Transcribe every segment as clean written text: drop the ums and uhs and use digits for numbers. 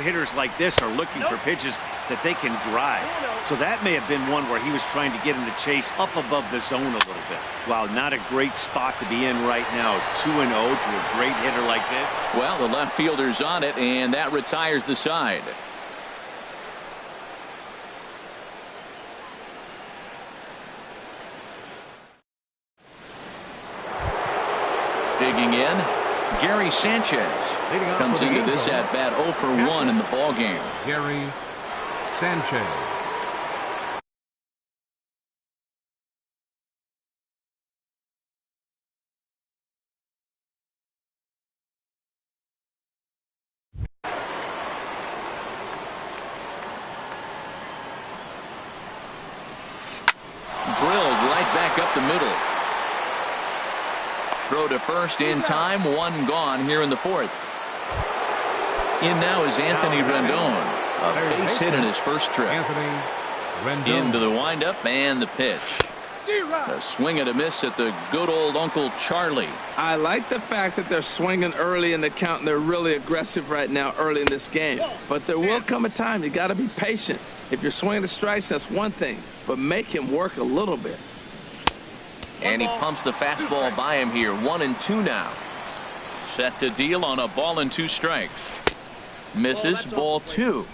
hitters like this are looking for pitches that they can drive. So that may have been one where he was trying to get him to chase up above the zone a little bit. Wow, not a great spot to be in right now. 2-0 to a great hitter like this. Well, the left fielder's on it, and that retires the side. Digging in, Gary Sanchez comes into this at bat 0 for 1 in the ball game. Gary Sanchez. Drilled right back up the middle. Throw to first in time, 1 gone here in the 4th. In now is Anthony Rendon. A base hit in his first trip. Into the windup and the pitch. A swing and a miss at the good old Uncle Charlie. I like the fact that they're swinging early in the count and they're really aggressive right now early in this game. But there will come a time you got to be patient. If you're swinging the strikes, that's one thing, but make him work a little bit. And he pumps the fastball by him here. 1-2 now. Set to deal on a ball and 2 strikes. Misses, ball 2.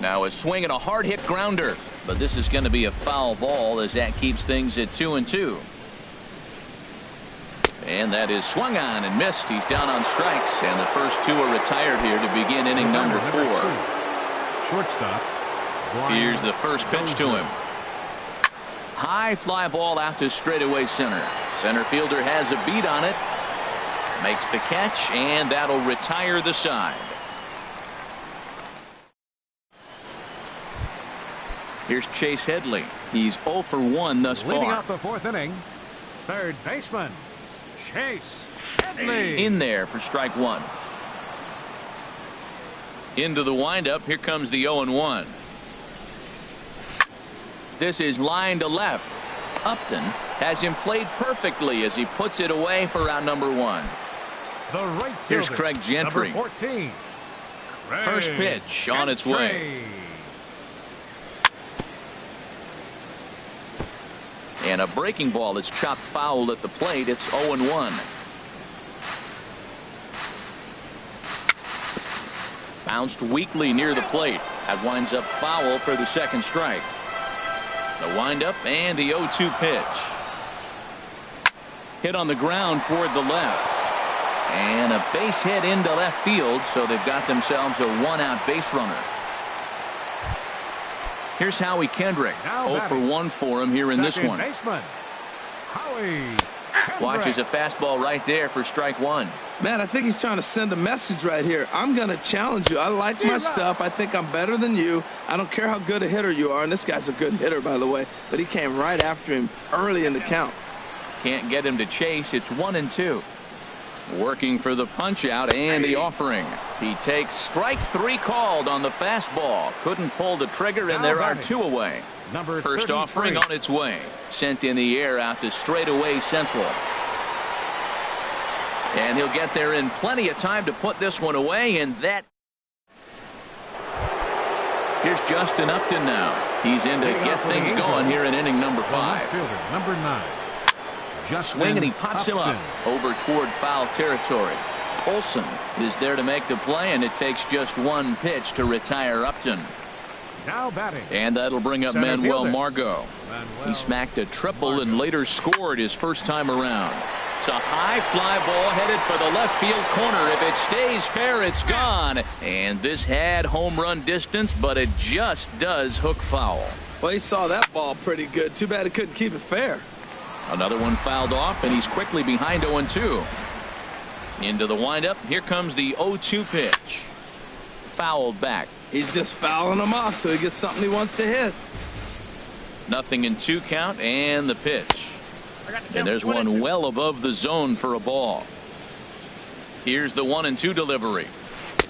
Now a swing and a hard hit grounder. But this is going to be a foul ball as that keeps things at 2-2. And that is swung on and missed. He's down on strikes. And the first 2 are retired here to begin inning number 4. Shortstop. Here's the first pitch to him. High fly ball out to straightaway center. Center fielder has a beat on it. Makes the catch, and that'll retire the side. Here's Chase Headley. He's 0 for 1 thus far. Leading off the 4th inning, third baseman Chase Headley. In there for strike 1. Into the windup. Here comes the 0-1. This is line to left. Upton has him played perfectly as he puts it away for out number 1. The right Here's fielder, Craig Gentry. number 14. First pitch on its way. And a breaking ball that's chopped foul at the plate. It's 0-1. Bounced weakly near the plate. That winds up foul for the second strike. The windup and the 0-2 pitch. Hit on the ground toward the left. And a base hit into left field, so they've got themselves a 1-out base runner. Here's Howie Kendrick. 0 for 1 for him here in this one. Baseman, Howie Watches a fastball right there for strike 1. Man, I think he's trying to send a message right here. I'm going to challenge you. I like my stuff. I think I'm better than you. I don't care how good a hitter you are. And this guy's a good hitter, by the way. But he came right after him early in the count. Can't get him to chase. It's 1-2. Working for the punch out and the offering. He takes strike 3 called on the fastball. Couldn't pull the trigger, and there are 2 away. First offering on its way. Sent in the air out to straightaway central. And he'll get there in plenty of time to put this one away, and that. Here's Justin Upton now. He's in to get things going here in inning number 5. Number 9. Swing, and he pops him up over toward foul territory. Olson is there to make the play, and it takes just 1 pitch to retire Upton. Now batting. And that'll bring up Manuel Margot. He smacked a triple and later scored his first time around. It's a high fly ball headed for the left field corner. If it stays fair, it's gone. And this had home run distance, but it just does hook foul. Well, he saw that ball pretty good. Too bad he couldn't keep it fair. Another one fouled off, and he's quickly behind 0-2. Into the windup. Here comes the 0-2 pitch. Fouled back. He's just fouling him off till he gets something he wants to hit. 0-2 count, and the pitch. And there's one well above the zone for a ball. Here's the 1-2 delivery.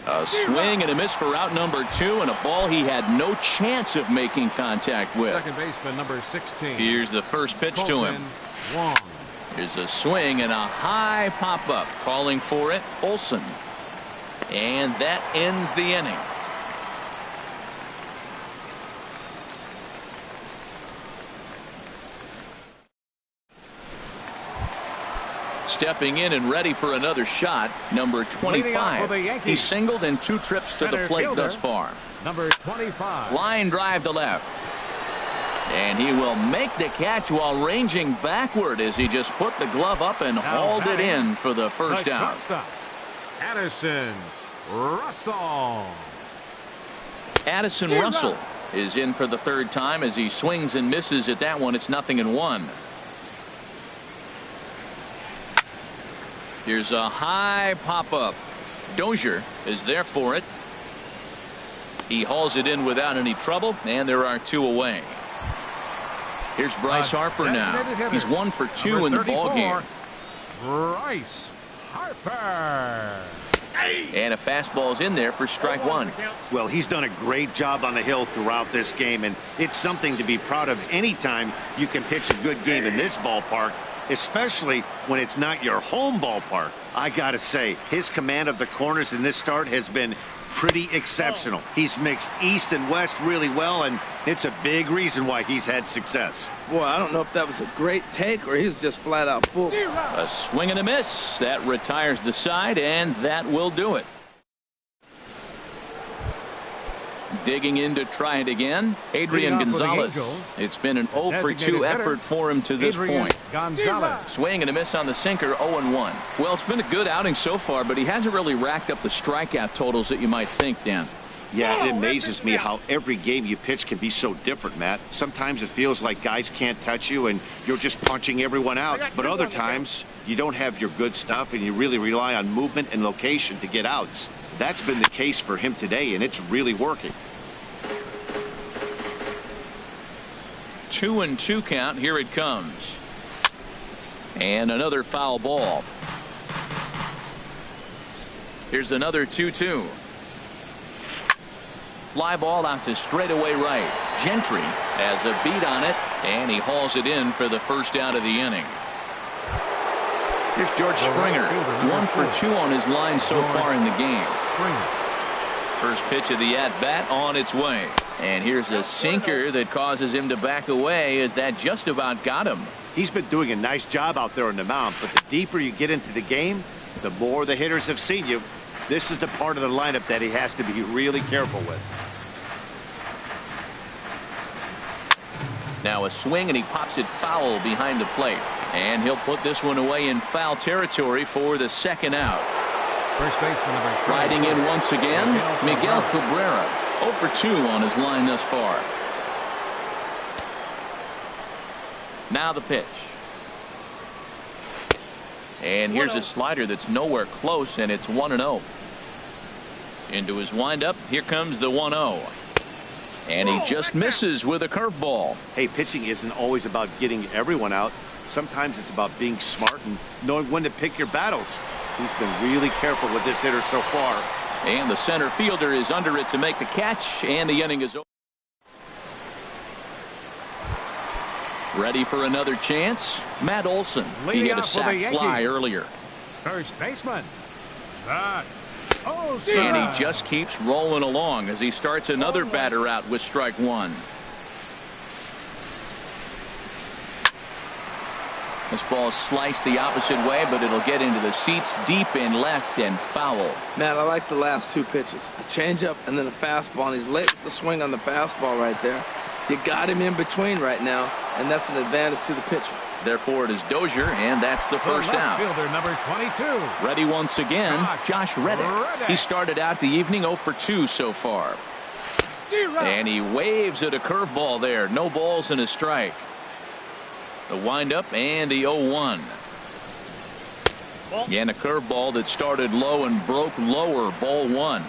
A swing and a miss for out number 2, and a ball he had no chance of making contact with. Second baseman number 16. Here's the first pitch to him. Here's a swing and a high pop-up. Calling for it, Olson. And that ends the inning. Stepping in and ready for another shot, number 25. He singled in 2 trips to the plate thus far. Number 25. Line drive to left. And he will make the catch while ranging backward as he just put the glove up and hauled it in for the first out. Addison Russell. Addison Russell is in for the 3rd time as he swings and misses at that one. It's 0-1. Here's a high pop-up. Dozier is there for it. He hauls it in without any trouble, and there are 2 away. Here's Bryce Harper now. He's 1 for 2 in the ball game. Bryce Harper. And a fastball's in there for strike 1. Well, he's done a great job on the hill throughout this game, and it's something to be proud of anytime you can pitch a good game in this ballpark, especially when it's not your home ballpark. I gotta say, his command of the corners in this start has been pretty exceptional. He's mixed east and west really well, and it's a big reason why he's had success. Boy, I don't know if that was a great take or he's just flat out full. A swing and a miss. That retires the side, and that will do it. Digging in to try it again, Adrian Gonzalez. It's been an 0 for 2 effort for him to this point. Swing and a miss on the sinker, 0-1. Well, it's been a good outing so far, but he hasn't really racked up the strikeout totals that you might think, Dan. Yeah, it amazes me how every game you pitch can be so different, Matt. Sometimes it feels like guys can't touch you and you're just punching everyone out. But other times, you don't have your good stuff and you really rely on movement and location to get outs. That's been the case for him today, and it's really working. 2-2 count. Here it comes. And another foul ball. Here's another 2-2. Fly ball out to straightaway right. Gentry has a beat on it, and he hauls it in for the first out of the inning. Here's George Springer, 1 for 2 on his line so far in the game. First pitch of the at-bat on its way. And here's a sinker that causes him to back away as that just about got him. He's been doing a nice job out there on the mound, but the deeper you get into the game, the more the hitters have seen you. This is the part of the lineup that he has to be really careful with. Now a swing, and he pops it foul behind the plate. And he'll put this one away in foul territory for the second out. First baseman number 3. Riding in once again, Miguel Cabrera. 0 for 2 on his line thus far. Now the pitch. And here's a slider that's nowhere close, and it's 1-0. Into his windup, here comes the 1-0. And he just misses with a curveball. Hey, pitching isn't always about getting everyone out. Sometimes it's about being smart and knowing when to pick your battles. He's been really careful with this hitter so far. And the center fielder is under it to make the catch, and the inning is over. Ready for another chance? Matt Olson. He hit a sac fly earlier. First baseman, Matt Olson. And he just keeps rolling along as he starts another batter out with strike 1. This ball is sliced the opposite way, but it'll get into the seats deep in left and foul. Matt, I like the last 2 pitches. A changeup and then a fastball, and he's late with the swing on the fastball right there. You got him in between right now, and that's an advantage to the pitcher. Therefore, it is Dozier, and that's the first out. Fielder number 22. Ready once again, Josh Reddick. He started out the evening 0 for 2 so far. And he waves at a curveball there. No balls and a strike. The windup and the 0-1. And a curveball that started low and broke lower. Ball 1.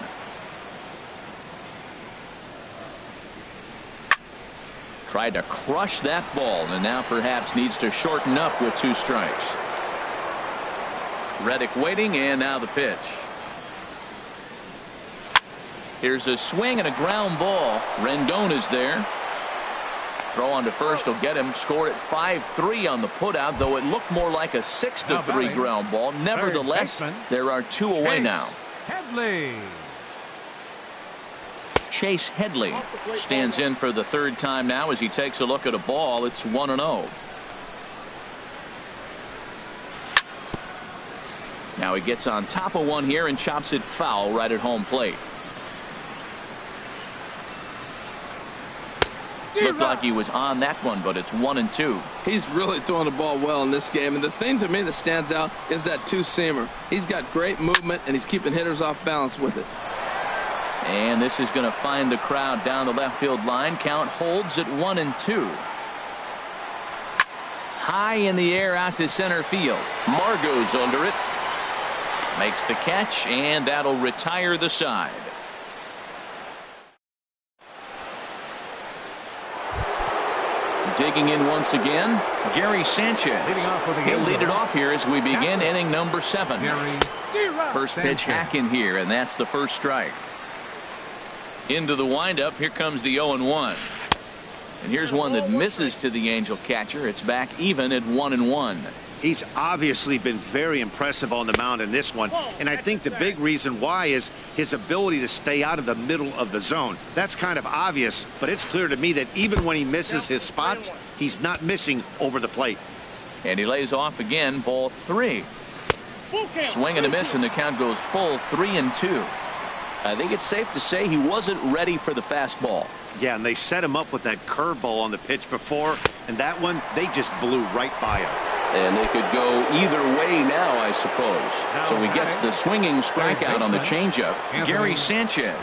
Tried to crush that ball, and now perhaps needs to shorten up with 2 strikes. Reddick waiting, and now the pitch. Here's a swing and a ground ball. Rendon is there. Throw on to first will get him. Score at 5-3 on the putout, though it looked more like a 6-3 ground ball. Nevertheless, there are 2 away now. Headley. Chase Headley stands in for the 3rd time now as he takes a look at a ball. It's 1-0. Now he gets on top of one here and chops it foul right at home plate. Looked like he was on that one, but it's 1-2. He's really throwing the ball well in this game, and the thing to me that stands out is that two-seamer. He's got great movement, and he's keeping hitters off balance with it. And this is going to find the crowd down the left field line. Count holds at 1-2. High in the air out to center field. Margot's under it. Makes the catch, and that'll retire the side. Digging in once again, Gary Sanchez. He'll lead it off here as we begin inning number 7. First pitch hacking here, and that's the first strike. Into the windup, here comes the 0-1. And here's one that misses to the Angel catcher. It's back even at 1-1. He's obviously been very impressive on the mound in this one, and I think the big reason why is his ability to stay out of the middle of the zone. That's kind of obvious, but it's clear to me that even when he misses his spots, he's not missing over the plate. And he lays off again, ball 3. Swing and a miss, and the count goes full 3-2. I think it's safe to say he wasn't ready for the fastball. Yeah, and they set him up with that curveball on the pitch before, and that one, they just blew right by him. And they could go either way now, I suppose. So he gets the swinging strikeout on the changeup. Gary Sanchez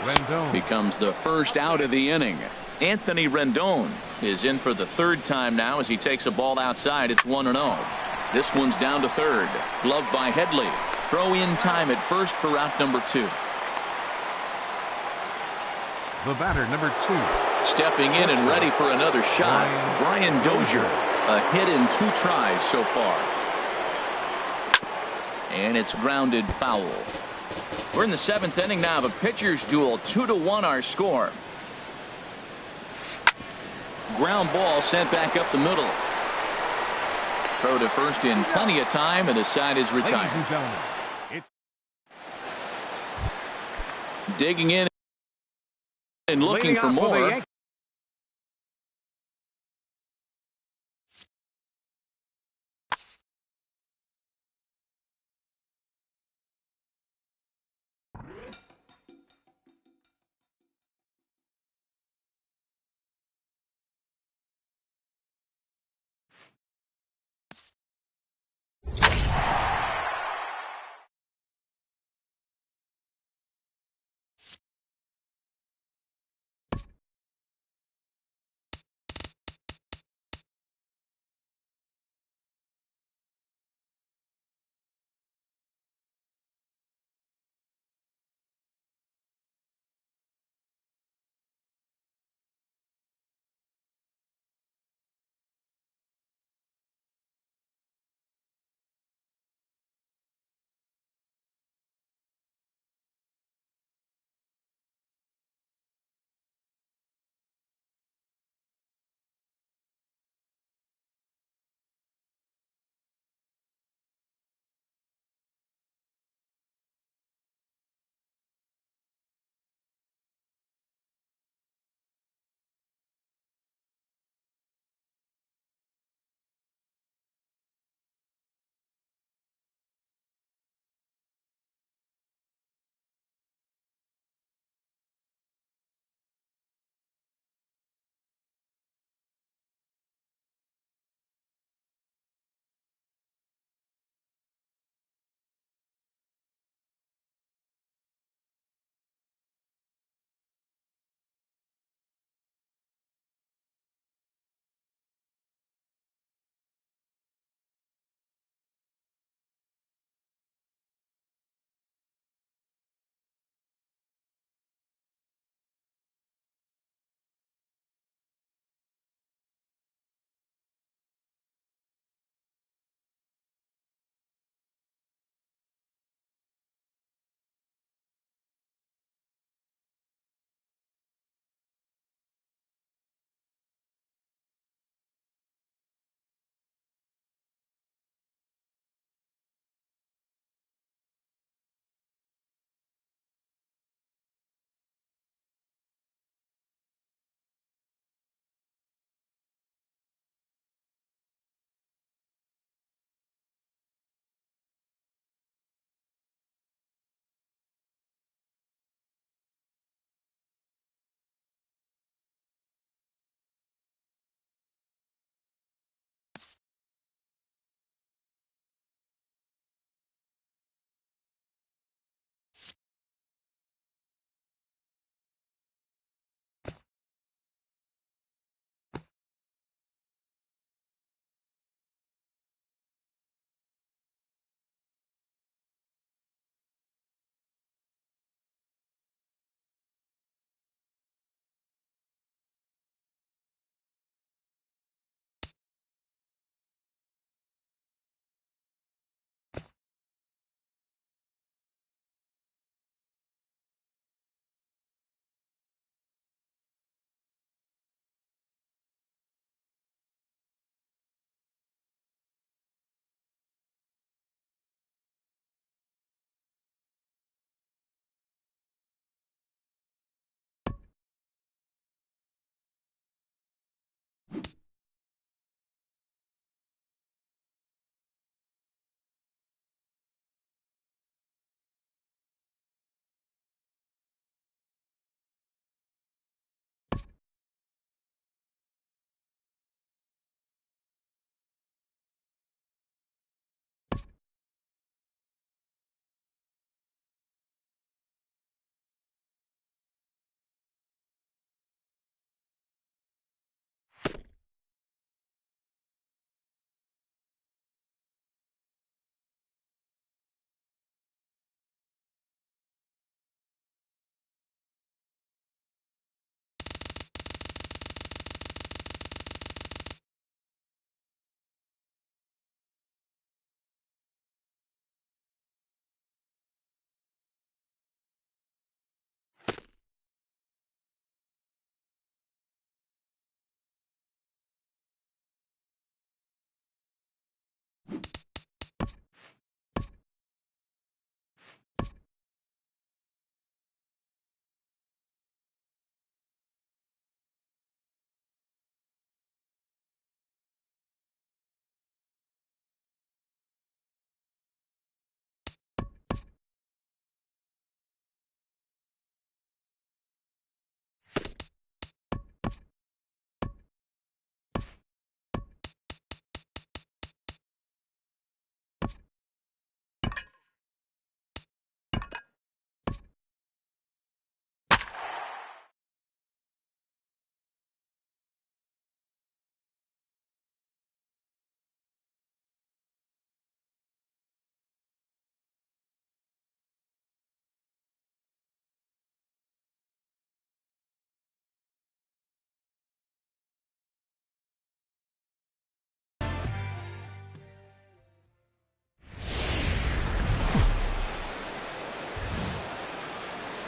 becomes the first out of the inning. Anthony Rendon is in for the 3rd time now as he takes a ball outside. It's 1-0. This one's down to 3rd. Gloved by Headley. Throw in time at first for out number 2. The batter, number 2. Stepping in and ready for another shot, Brian Dozier. A hit in 2 tries so far. And it's grounded foul. We're in the 7th inning now of a pitcher's duel. 2-1 our score. Ground ball sent back up the middle. Throw to first in plenty of time, and the side is retired. Digging in and looking for more.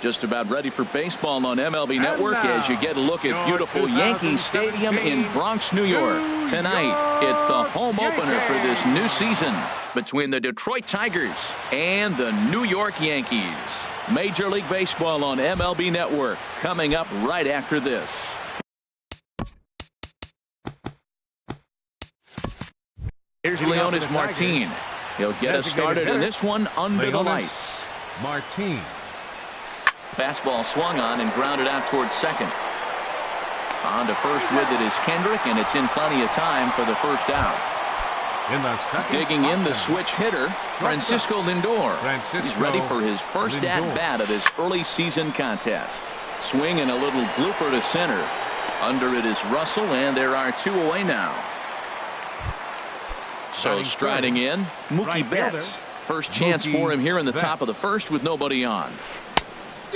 Just about ready for baseball on MLB Network as you get a look at beautiful Yankee Stadium in Bronx, New York. Tonight, it's the home opener for this new season between the Detroit Tigers and the New York Yankees. Major League Baseball on MLB Network coming up right after this. Here's Leonys Martin. He'll get us started in this one under the lights. Martin. Fastball swung on and grounded out towards second. On to first with it is Kendrick, and it's in plenty of time for the first out. Digging in the switch hitter, Francisco Lindor. He's ready for his first at-bat of this early season contest. Swing and a little blooper to center. Under it is Russell, and there are two away now. So striding in, Mookie Betts. First chance for him here in the top of the first with nobody on.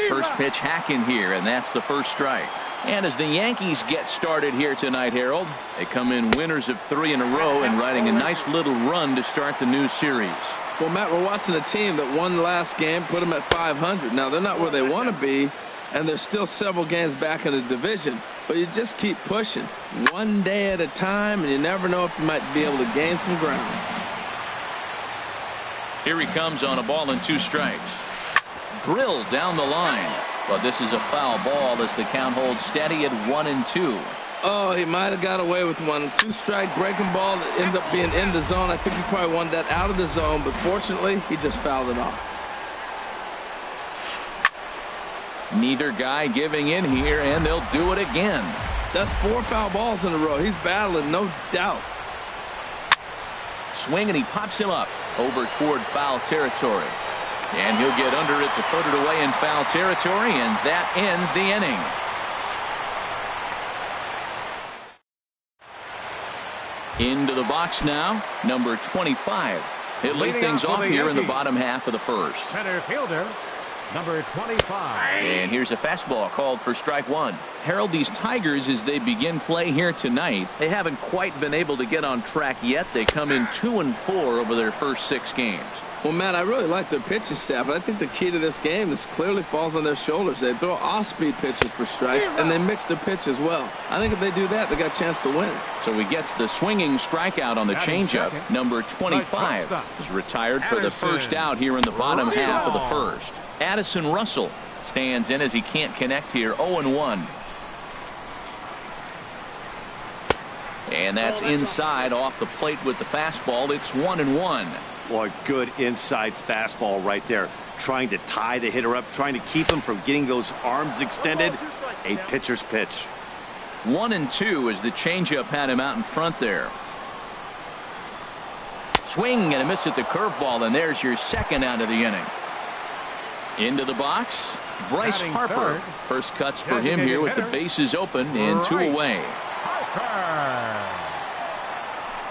First pitch hack in here, and that's the first strike. And as the Yankees get started here tonight, Harold, they come in winners of 3 in a row and riding a nice little run to start the new series. Well, Matt, we're watching a team that won the last game, put them at 500. Now, they're not where they want to be, and they're still several games back in the division. But you just keep pushing one day at a time, and you never know if you might be able to gain some ground. Here he comes on a ball and 2 strikes. Drilled down the line. But this is a foul ball as the count holds steady at 1-2. Oh, he might have got away with one. 2-strike breaking ball that ended up being in the zone. I think he probably wanted that out of the zone, but fortunately, he just fouled it off. Neither guy giving in here, and they'll do it again. That's 4 foul balls in a row. He's battling, no doubt. Swing, and he pops him up over toward foul territory. And he'll get under it to put it away in foul territory, and that ends the inning. Into the box now, number 25. He'll lead things off here in the bottom half of the first. Center fielder, number 25. And here's a fastball called for strike 1. Harold, these Tigers, as they begin play here tonight, they haven't quite been able to get on track yet. They come in 2-4 over their first 6 games. Well, Matt, I really like their pitching staff, but I think the key to this game is clearly falls on their shoulders. They throw off-speed pitches for strikes, and they mix their pitch as well. I think if they do that, they got a chance to win. So he gets the swinging strikeout on the changeup. Number 25 is retired for the first out here in the bottom half of the first. Addison Russell stands in as he can't connect here. 0-1. And that's inside off the plate with the fastball. It's 1-1. Boy, good inside fastball right there. Trying to tie the hitter up, trying to keep him from getting those arms extended. A pitcher's pitch. 1-2 as the changeup had him out in front there. Swing and a miss at the curveball, and there's your second out of the inning. Into the box, Bryce Harper. First cuts for him here with the bases open and 2 away.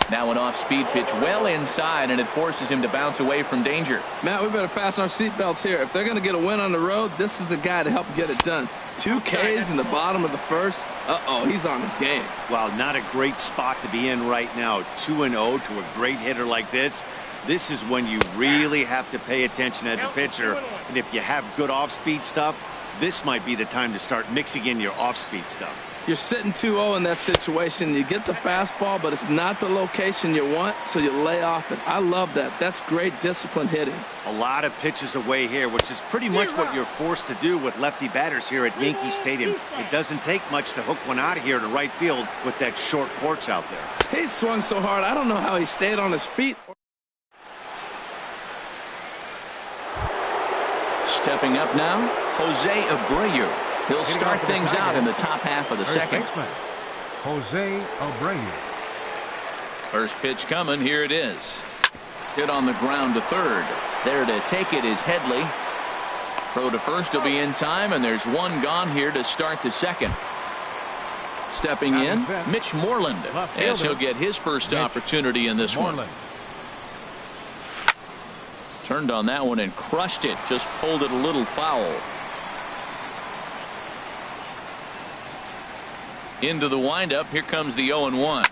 Now an off-speed pitch well inside, and it forces him to bounce away from danger. Matt, we better fasten our seatbelts here. If they're going to get a win on the road, this is the guy to help get it done. 2 Ks in the bottom of the first. Uh-oh, he's on his game. Wow, not a great spot to be in right now. 2-0 to a great hitter like this. This is when you really have to pay attention as a pitcher. And if you have good off-speed stuff, this might be the time to start mixing in your off-speed stuff. You're sitting 2-0 in that situation. You get the fastball, but it's not the location you want, so you lay off it. I love that. That's great disciplined hitting. A lot of pitches away here, which is pretty much what you're forced to do with lefty batters here at Yankee Stadium. It doesn't take much to hook one out of here to right field with that short porch out there. He swung so hard, I don't know how he stayed on his feet. Stepping up now, Jose Abreu. He'll start things out in the top half of the second. Jose Abreu. First pitch coming. Here it is. Hit on the ground to third. There to take it is Headley. Throw to first will be in time, and there's one gone here to start the second. Stepping in, Mitch Moreland, as he'll get his first opportunity in this one. Turned on that one and crushed it. Just pulled it a little foul. Into the windup. Here comes the 0-1.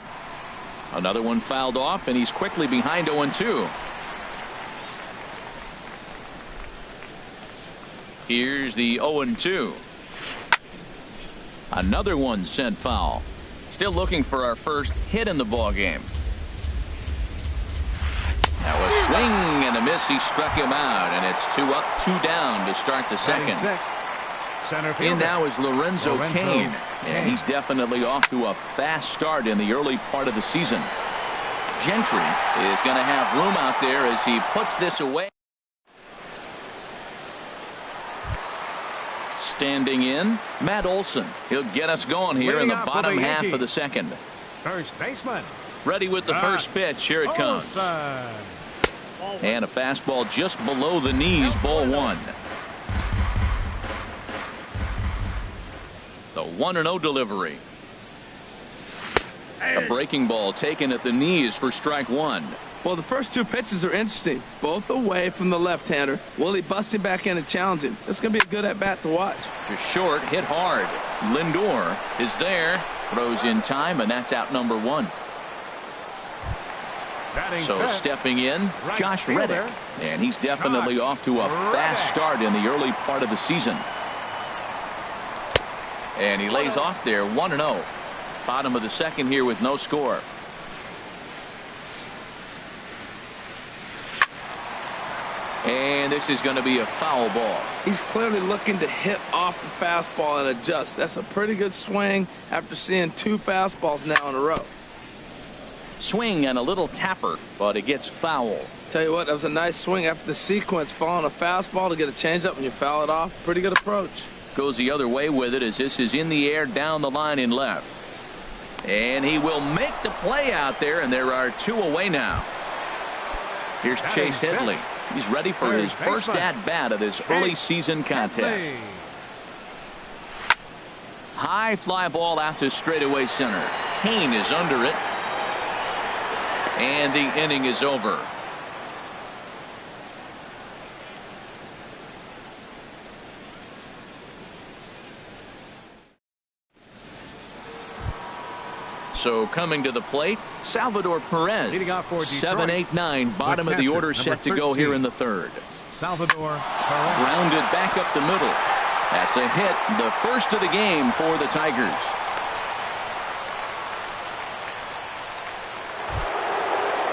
Another one fouled off, and he's quickly behind 0-2. Here's the 0-2. Another one sent foul. Still looking for our first hit in the ball game. Now a swing and a miss. He struck him out, and it's 2 up, 2 down to start the second. In now is Lorenzo Cain, and he's definitely off to a fast start in the early part of the season. Gentry is going to have room out there as he puts this away. Standing in, Matt Olson. He'll get us going here in the bottom half of the second. First baseman. Ready with the first pitch. Here it comes. And a fastball just below the knees, ball 1. The 1-0 delivery. A breaking ball taken at the knees for strike 1. Well, the first 2 pitches are interesting. Both away from the left-hander. Will he bust him back in and challenge him? It's going to be a good at-bat to watch. Just short, hit hard. Lindor is there. Throws in time, and that's out number 1. So stepping in, Josh Reddick. And he's definitely off to a fast start in the early part of the season. And he lays off there, 1-0. Bottom of the second here with no score. And this is going to be a foul ball. He's clearly looking to hit off the fastball and adjust. That's a pretty good swing after seeing 2 fastballs now in a row. Swing and a little tapper, but it gets foul. Tell you what, that was a nice swing after the sequence. Following a fastball to get a changeup and you foul it off. Pretty good approach. Goes the other way with it as this is in the air down the line in left. And he will make the play out there, and there are 2 away now. Here's Chase Headley. He's ready for his first at-bat of this early season contest. High fly ball out to straightaway center. Cain is under it. And the inning is over. So coming to the plate, Salvador Perez. 7-8-9, bottom of the order, set to go here in the third. Salvador Perez. Grounded back up the middle. That's a hit, the first of the game for the Tigers.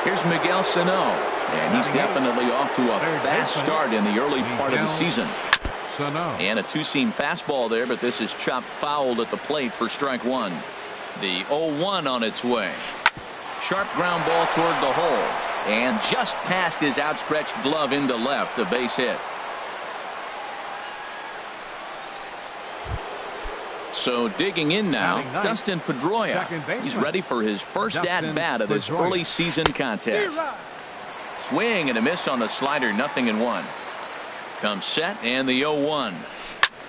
Here's Miguel Sano, and he's definitely off to a fast start in the early part of the season. And a 2-seam fastball there, but this is chopped fouled at the plate for strike 1. The 0-1 on its way. Sharp ground ball toward the hole, and just past his outstretched glove into left, a base hit. So digging in now, Dustin Pedroia. He's ready for his first at-bat of this early season contest. Swing and a miss on the slider, 0-1. Comes set, and the 0-1.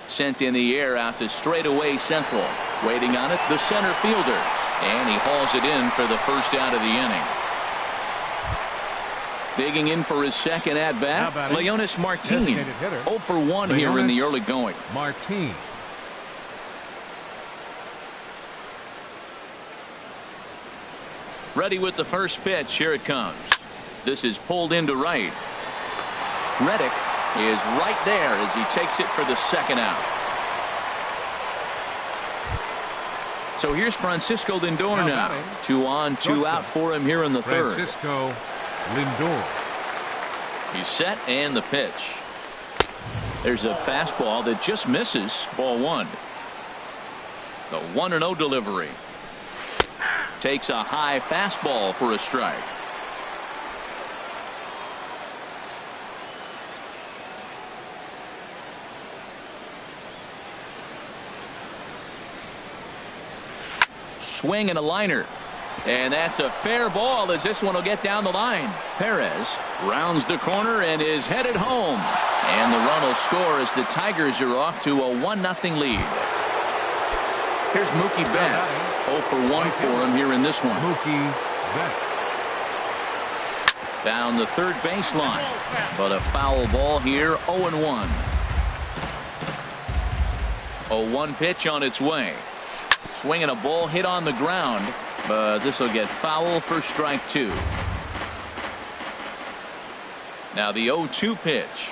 Sent in the air out to straightaway central. Waiting on it, the center fielder. And he hauls it in for the first out of the inning. Digging in for his second at-bat, Leonys Martin. 0 for 1 here in the early going. Martin. Ready with the first pitch. Here it comes. This is pulled into right. Reddick is right there as he takes it for the second out. So here's Francisco Lindor now. 2 on, 2 out for him here in the third. Francisco Lindor. He's set, and the pitch. There's a fastball that just misses, ball 1. The 1-0 delivery. Takes a high fastball for a strike. Swing and a liner. And that's a fair ball as this one will get down the line. Perez rounds the corner and is headed home. And the run will score as the Tigers are off to a 1-0 lead. Here's Mookie Betts. 0 for 1 for him here in this one. Mookie Betts. Down the third baseline. But a foul ball here, 0-1. 0-1 pitch on its way. Swinging a ball hit on the ground, but this will get foul for strike 2. Now the 0-2 pitch.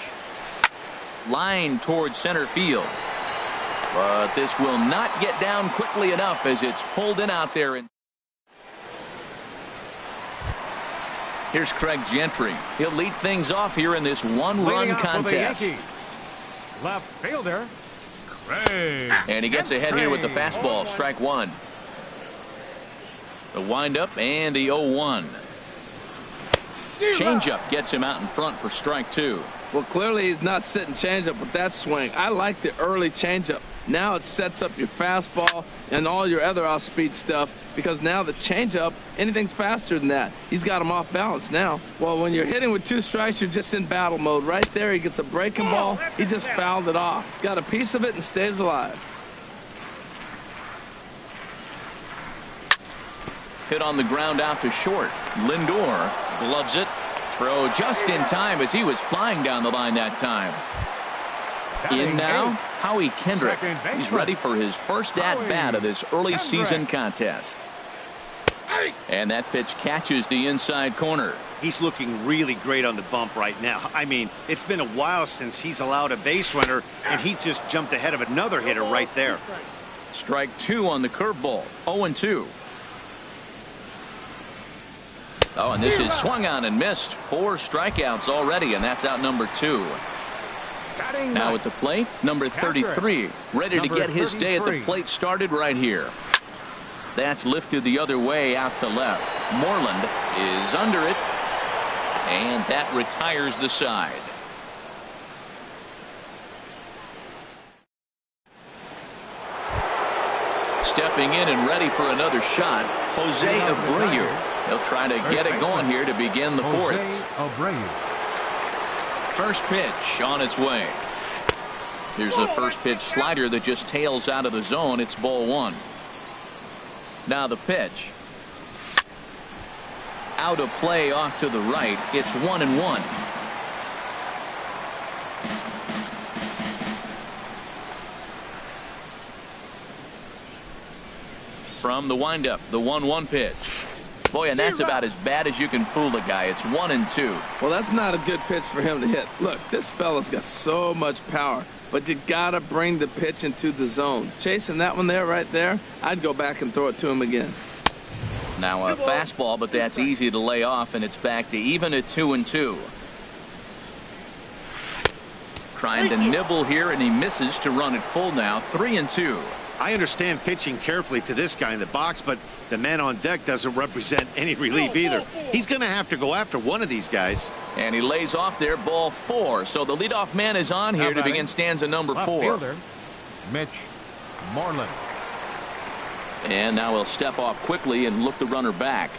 line towards center field. But this will not get down quickly enough as it's pulled in out there. And here's Craig Gentry. He'll lead things off here in this one-run contest. Left fielder, Craig And he gets ahead here with the fastball. Strike one. The windup and the 0-1. Changeup gets him out in front for strike two. Well, clearly he's not sitting changeup with that swing. I like the early changeup. Now it sets up your fastball and all your other off-speed stuff, because now the changeup, anything's faster than that. He's got him off balance now. Well, when you're hitting with 2 strikes, you're just in battle mode. Right there, he gets a breaking ball. He just fouled it off. Got a piece of it and stays alive. Hit on the ground out to short. Lindor gloves it. Throw just in time as he was flying down the line that time. In now, Howie Kendrick. He's ready for his first at-bat of this early season contest. And that pitch catches the inside corner. He's looking really great on the bump right now. I mean, it's been a while since he's allowed a base runner, and he just jumped ahead of another hitter right there. Strike two on the curveball. 0-2. Oh, and this is swung on and missed. 4 strikeouts already, and that's out number 2. Now at the plate, number 33, ready to get his day at the plate started right here. That's lifted the other way out to left. Moreland is under it, and that retires the side. Stepping in and ready for another shot, Jose Abreu. He'll try to get it going here to begin the fourth. First pitch on its way. Here's a first pitch slider that just tails out of the zone. It's ball 1. Now the pitch. Out of play off to the right. It's 1-1. From the windup, the 1-1 pitch. Boy, and that's about as bad as you can fool a guy. It's 1-2. Well, that's not a good pitch for him to hit. Look, this fella's got so much power, but you got to bring the pitch into the zone. Chasing that one there, right there, I'd go back and throw it to him again. Now a fastball, but that's easy to lay off, and it's back to even at 2-2. Trying to nibble here, and he misses to run it full now. 3-2. I understand pitching carefully to this guy in the box, but the man on deck doesn't represent any relief either. He's going to have to go after one of these guys. And he lays off there, ball 4. So the leadoff man is on here to begin stanza number 4. Fielder, Mitch Moreland. And now he'll step off quickly and look the runner back.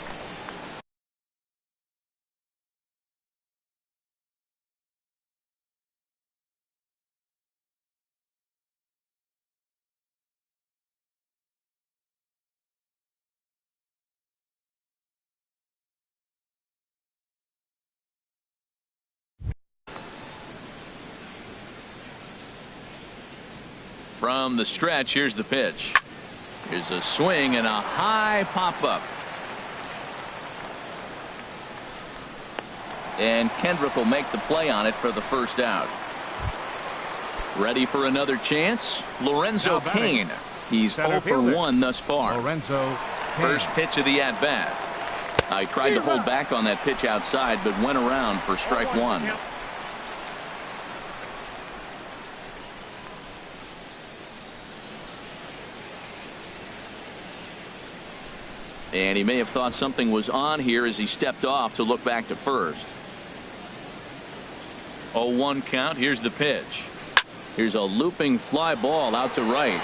From the stretch, here's the pitch. Here's a swing and a high pop-up. And Kendrick will make the play on it for the first out. Ready for another chance? Lorenzo Cain. He's 0 for 1 thus far. Lorenzo Cain. First pitch of the at-bat. I tried to hold back on that pitch outside, but went around for strike 1. And he may have thought something was on here as he stepped off to look back to first. 0-1 count. Here's the pitch. Here's a looping fly ball out to right.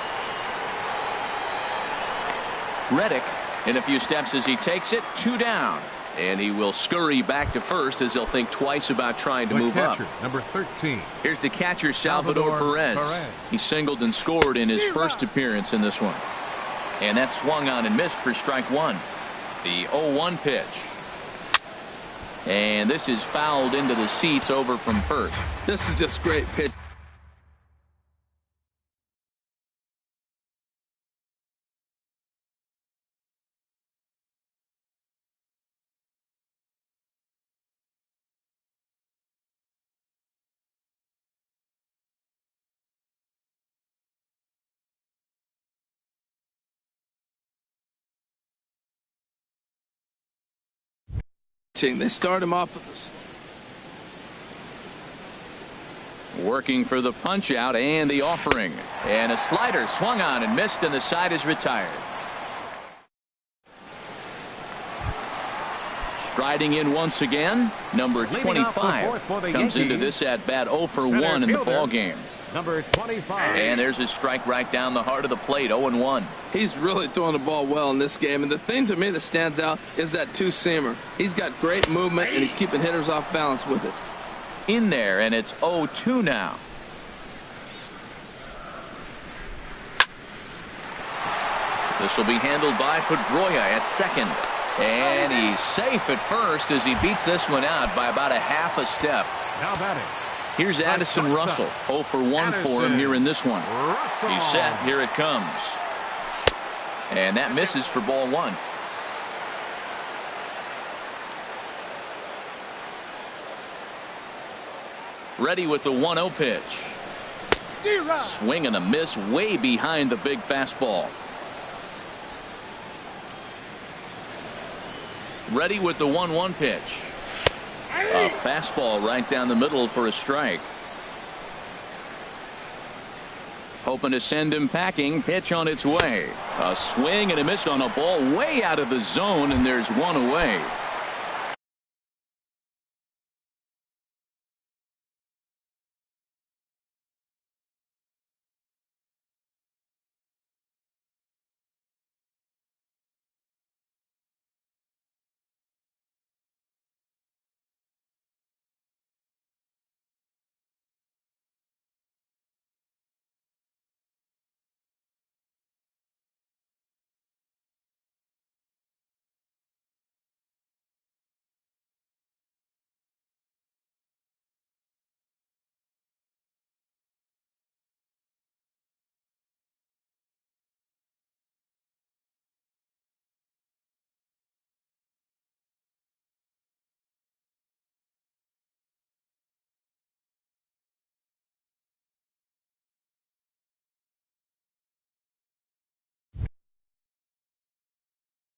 Reddick in a few steps as he takes it. 2 down. And he will scurry back to first as he'll think twice about trying to move up. Number 13. Here's the catcher, Salvador Perez. He singled and scored in his first appearance in this one. And that swung on and missed for strike 1. The 0-1 pitch. And this is fouled into the seats over from first. This is just great pitch. They start him off with this. Working for the punch out and the offering. And a slider swung on and missed, and the side is retired. Striding in once again, number 25 comes into this at bat 0 for 1 in the ball game. Number 25. And there's a strike right down the heart of the plate, 0-1. He's really throwing the ball well in this game, and the thing to me that stands out is that two-seamer. He's got great movement, and he's keeping hitters off balance with it. In there, and it's 0-2 now. This will be handled by Pedroia at second. And he's safe at first as he beats this one out by about a half a step. Now batting. Here's Addison Russell. 0 for 1 for him here in this one. He's set. Here it comes. And that misses for ball 1. Ready with the 1-0 pitch. Swing and a miss way behind the big fastball. Ready with the 1-1 pitch. A fastball right down the middle for a strike. Hoping to send him packing. Pitch on its way. A swing and a miss on a ball way out of the zone, and there's one away.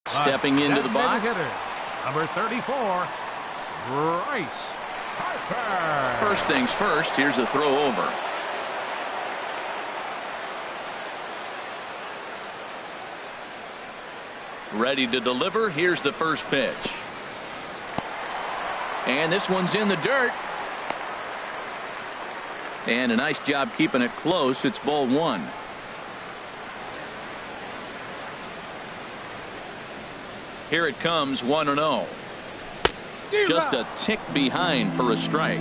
Stepping into the box. Number 34, Bryce Harper. First things first, here's a throw over. Ready to deliver. Here's the first pitch. And this one's in the dirt. And a nice job keeping it close. It's ball 1. Here it comes, 1-0. Just a tick behind for a strike.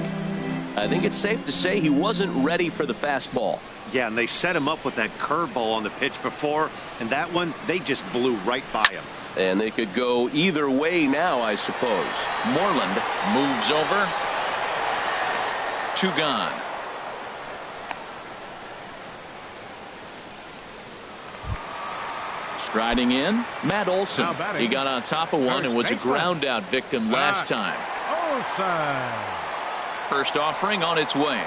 I think it's safe to say he wasn't ready for the fastball. Yeah, and they set him up with that curveball on the pitch before, and that one, they just blew right by him. And they could go either way now, I suppose. Moreland moves over. 2 gone. Striding in, Matt Olson. He got on top of one and was a ground out victim last time. First offering on its way.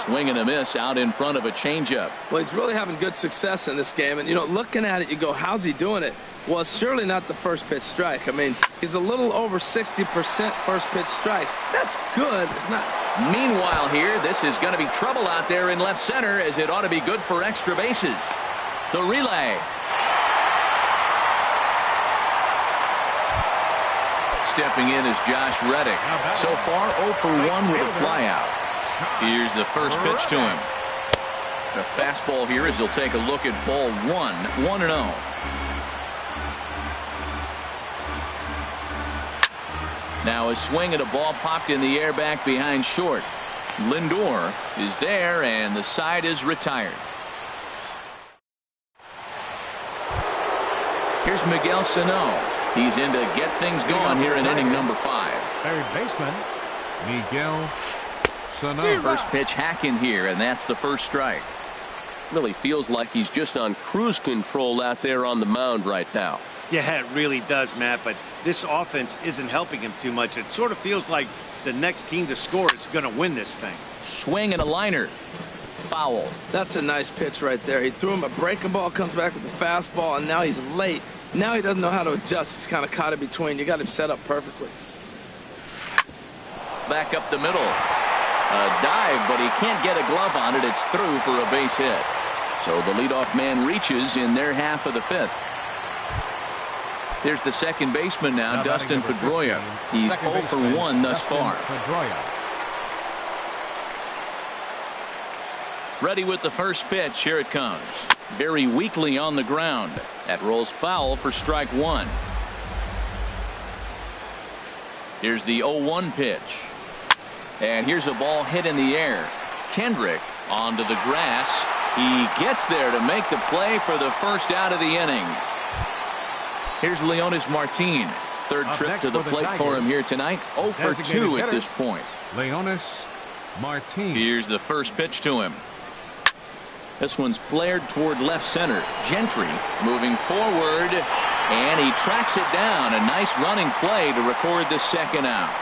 Swing and a miss out in front of a changeup. Well, he's really having good success in this game. And, you know, looking at it, you go, how's he doing it? Well, it's surely not the first pitch strike. I mean, he's a little over 60% first pitch strikes. That's good. It's not. Meanwhile here, this is going to be trouble out there in left center, as it ought to be good for extra bases. The relay. Stepping in is Josh Reddick. So far 0 for 1 with a flyout. Here's the first pitch to him. The fastball here as he'll take a look at ball 1. 1-0. Now a swing at a ball popped in the air back behind short. Lindor is there, and the side is retired. Here's Miguel Sano. He's in to get things going here in inning number 5. Third baseman, Miguel Sano. First pitch hacking here, and that's the first strike. Really feels like he's just on cruise control out there on the mound right now. Yeah, it really does, Matt, but this offense isn't helping him too much. It sort of feels like the next team to score is going to win this thing. Swing and a liner. Foul. That's a nice pitch right there. He threw him a breaking ball, comes back with the fastball, and now he's late. Now he doesn't know how to adjust. He's kind of caught in between. You got him set up perfectly. Back up the middle. A dive, but he can't get a glove on it. It's through for a base hit. So the leadoff man reaches in their half of the fifth. Here's the second baseman now, Dustin Pedroia. He's 0 for 1 thus far. Ready with the first pitch. Here it comes. Very weakly on the ground. That rolls foul for strike one. Here's the 0-1 pitch. And here's a ball hit in the air. Kendrick onto the grass. He gets there to make the play for the first out of the inning. Here's Leonys Martin. Third trip to the plate for him here tonight. 0 for 2 at this point. Leonys Martin. Here's the first pitch to him. This one's flared toward left center. Gentry moving forward, and he tracks it down. A nice running play to record the second out.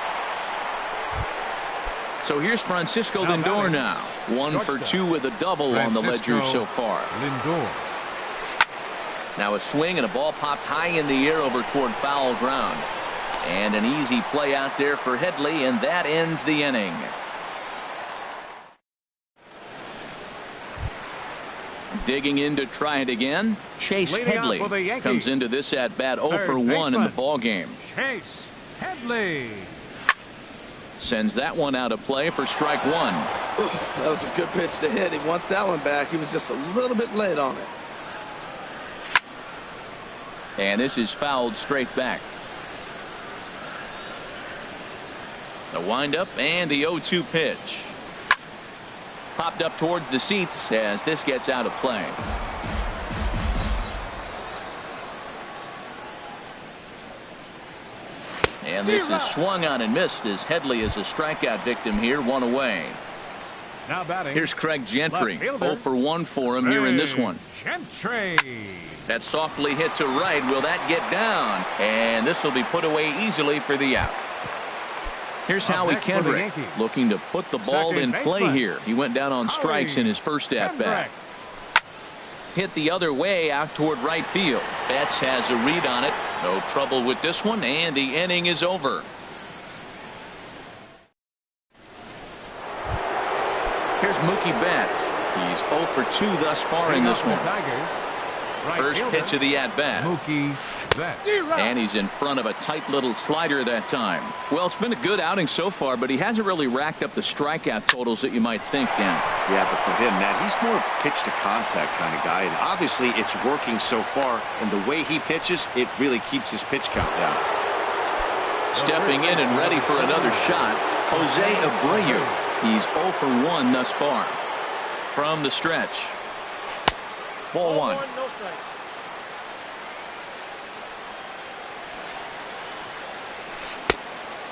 So here's Francisco Lindor now. 1 for 2 with a double on the ledger so far. Lindor. Now a swing and a ball popped high in the air over toward foul ground. And an easy play out there for Headley, and that ends the inning. Digging in to try it again. Chase Headley comes into this at bat 0 for 1 in the ball game. Chase Headley sends that one out of play for strike one. That was a good pitch to hit. He wants that one back. He was just a little bit late on it. And this is fouled straight back. The windup and the 0-2 pitch. Popped up towards the seats as this gets out of play. And this is swung on and missed as Headley is a strikeout victim here. One away. Now batting. Here's Craig Gentry. 0 for 1 for him here in this one. Gentry. That softly hit to right. Will that get down? And this will be put away easily for the out. Here's Howie Kendrick looking to put the ball in play here. He went down on strikes in his first at bat. Hit the other way out toward right field. Betts has a read on it. No trouble with this one, and the inning is over. Here's Mookie Betts. He's 0 for 2 thus far in this one. First pitch of the at bat. Mookie Betts. And he's in front of a tight little slider that time. Well, it's been a good outing so far, but he hasn't really racked up the strikeout totals that you might think, Dan. Yeah, but for him, Matt, he's more pitch to contact kind of guy. And obviously, it's working so far. And the way he pitches, it really keeps his pitch count down. Stepping in and ready for another shot, Jose Abreu. He's 0 for 1 thus far. From the stretch. Ball one.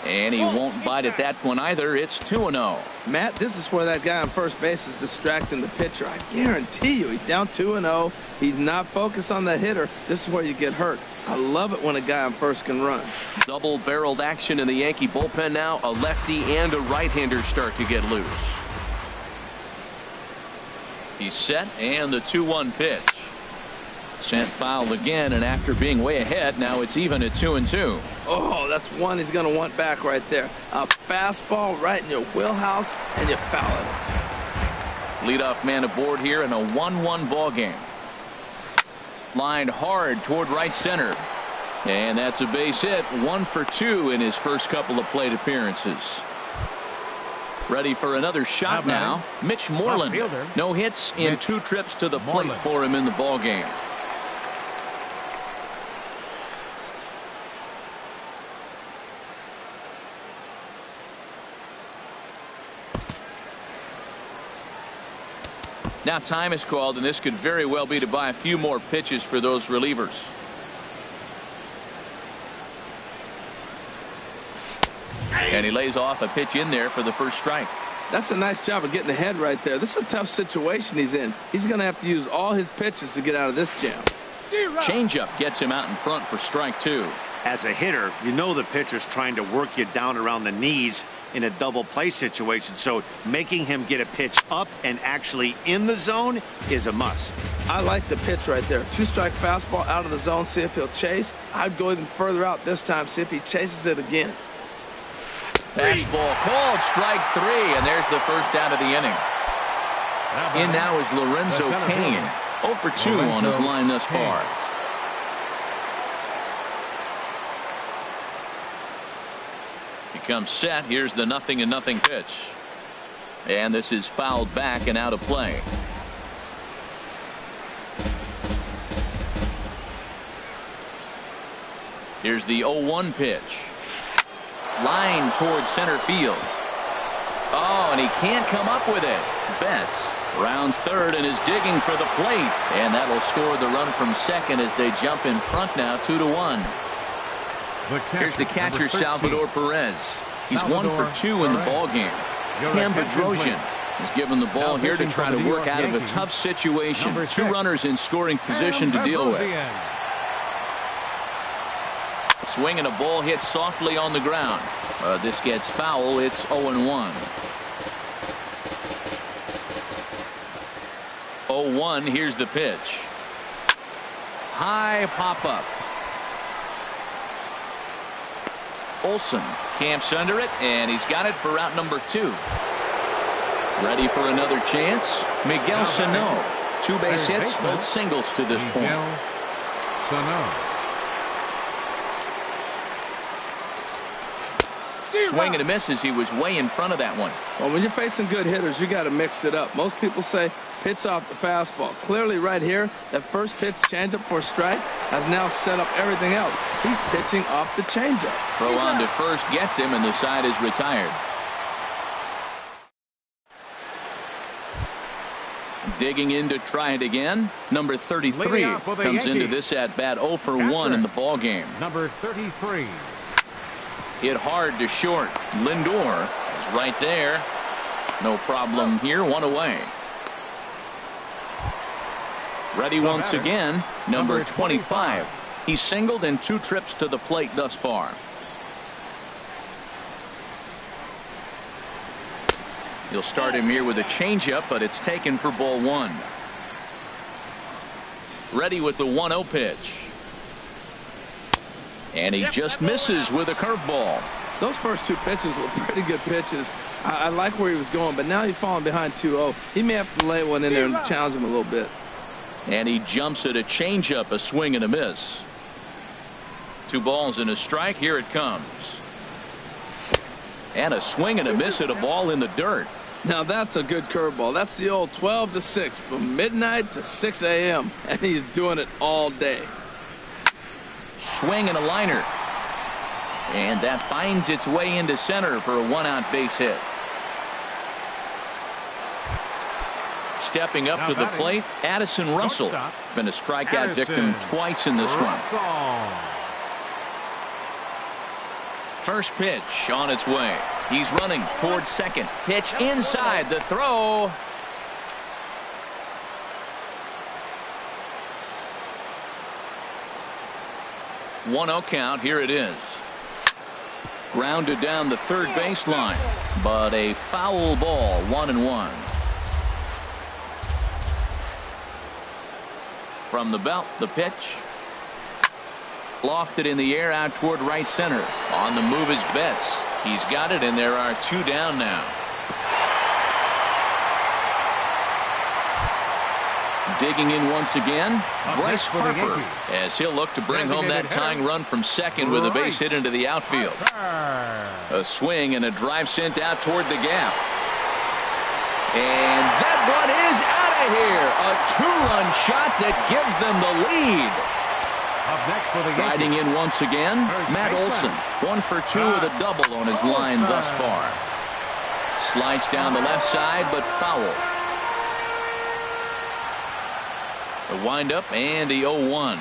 And he won't bite at that one either. It's 2-0. Matt, this is where that guy on first base is distracting the pitcher. I guarantee you he's down 2-0. He's not focused on the hitter. This is where you get hurt. I love it when a guy on first can run. Double-barreled action in the Yankee bullpen now. A lefty and a right-hander start to get loose. He's set, and the 2-1 pitch. Sent foul again, and after being way ahead, now it's even at 2-2. Oh, that's one he's going to want back right there. A fastball right in your wheelhouse, and you foul it. Leadoff man aboard here in a 1-1 ball game. Lined hard toward right center. And that's a base hit. 1 for 2 in his first couple of plate appearances. Ready for another shot now. Mitch Moreland. No hits in 2 trips to the plate for him in the ball game. Now time is called, and this could very well be to buy a few more pitches for those relievers. And he lays off a pitch in there for the first strike. That's a nice job of getting ahead right there. This is a tough situation he's in. He's going to have to use all his pitches to get out of this jam. Changeup gets him out in front for strike 2. As a hitter, you know the pitcher's trying to work you down around the knees. in a double play situation. So making him get a pitch up and actually in the zone is a must. I like the pitch right there. 2-strike fastball out of the zone, see if he'll chase. I'd go even further out this time, see if he chases it again. Fastball called, strike 3, and there's the first out of the inning. In now is Lorenzo Cain. 0 for 2 on his line thus far. He comes set. Here's the 0-0 pitch. And this is fouled back and out of play. Here's the 0-1 pitch. Line towards center field. Oh, and he can't come up with it. Betts rounds third and is digging for the plate. And that'll score the run from second as they jump in front now 2-1. Here's the catcher, Salvador Perez. He's 1 for 2 in the ball game. Cam Bedrosian is given the ball here to try to work out of a tough situation. 2 runners in scoring position to deal with. Swinging a ball hit softly on the ground. This gets foul. It's 0-1. 0-1. Here's the pitch. High pop up. Olson camps under it, and he's got it for route number 2. Ready for another chance. Miguel Sano. 2 base hits, both singles to this point. Swing and a miss as he was way in front of that one. Well, when you're facing good hitters, you got to mix it up. Most people say pitch off the fastball. Clearly right here, that first pitch changeup for a strike has now set up everything else. He's pitching off the changeup. Throw on to first gets him, and the side is retired. Digging in to try it again. Number 33 comes into this at bat 0 for 1 in the ball game. Number 33. Hit hard to short. Lindor is right there. No problem here. 1 away. Ready once again. Number 25. He's singled in 2 trips to the plate thus far. He'll start him here with a changeup, but it's taken for ball 1. Ready with the 1-0 pitch. And he just misses with a curveball. Those first 2 pitches were pretty good pitches. I like where he was going, but now he's falling behind 2-0. He may have to lay one in there and challenge him a little bit. And he jumps at a changeup, a swing and a miss. 2 balls and a strike. Here it comes. And a swing and a miss at a ball in the dirt. Now that's a good curveball. That's the old 12 to 6 from midnight to 6 a.m. and he's doing it all day. Swing and a liner. And that finds its way into center for a 1-out base hit. Stepping up to the plate, Addison Russell. Been a strikeout victim twice in this one. First pitch on its way. He's running towards second. Pitch inside. The throw. One-0 count. Here it is. Grounded down the third baseline, but a foul ball. 1-1. From the belt, the pitch. Lofted in the air out toward right center. On the move is Betts. He's got it, and there are 2 down now. Digging in once again, Bryce Harper, as he'll look to bring home that tying run from second with a base hit into the outfield. A swing and a drive sent out toward the gap. And that one is out of here. A 2-run shot that gives them the lead. Riding in once again, Matt Olson. 1 for 2 with a double on his line thus far. Slides down the left side, but foul. The windup and the 0-1.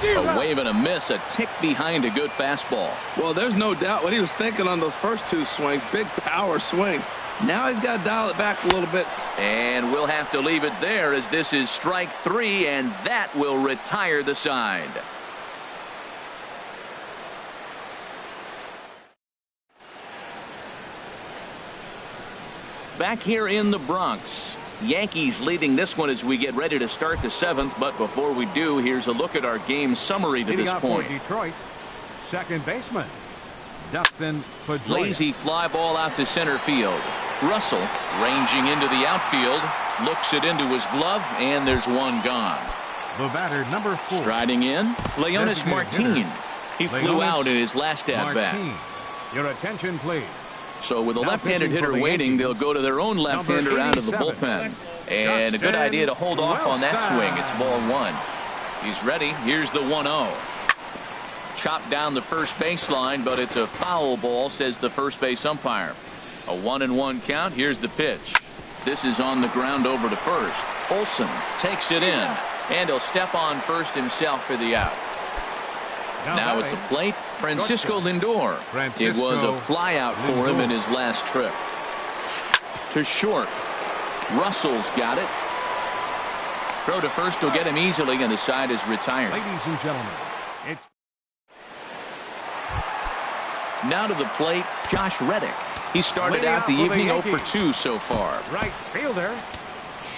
A wave and a miss, a tick behind a good fastball. Well, there's no doubt what he was thinking on those first 2 swings. Big power swings. Now he's got to dial it back a little bit. And we'll have to leave it there as this is strike 3, and that will retire the side. back here in the Bronx. Yankees leading this one as we get ready to start the 7th. But before we do, here's a look at our game summary to this point. For Detroit, second baseman Dustin Pedroia. Lazy fly ball out to center field. Russell ranging into the outfield, looks it into his glove, and there's one gone. The batter, number 4. Striding in, Leonys Martin. He flew Leonys out in his last at-bat. Your attention, please. So with a Now left-handed pitching for hitter the waiting, Yankees, they'll go to their own left-hander out of the number bullpen. And a good idea to hold off on that swing. It's ball 1. He's ready. Here's the 1-0. Chopped down the first baseline, but it's a foul ball, says the first base umpire. A 1-1 count. Here's the pitch. This is on the ground over to first. Olson takes it in, and he'll step on first himself for the out. Now at the plate, Francisco Lindor. It was a flyout for him in his last trip. To short. Russell's got it. Throw to first will get him easily, and the side is retired. Ladies and gentlemen, it's now to the plate, Josh Reddick. He started out the evening 0 for 2 so far. Right fielder,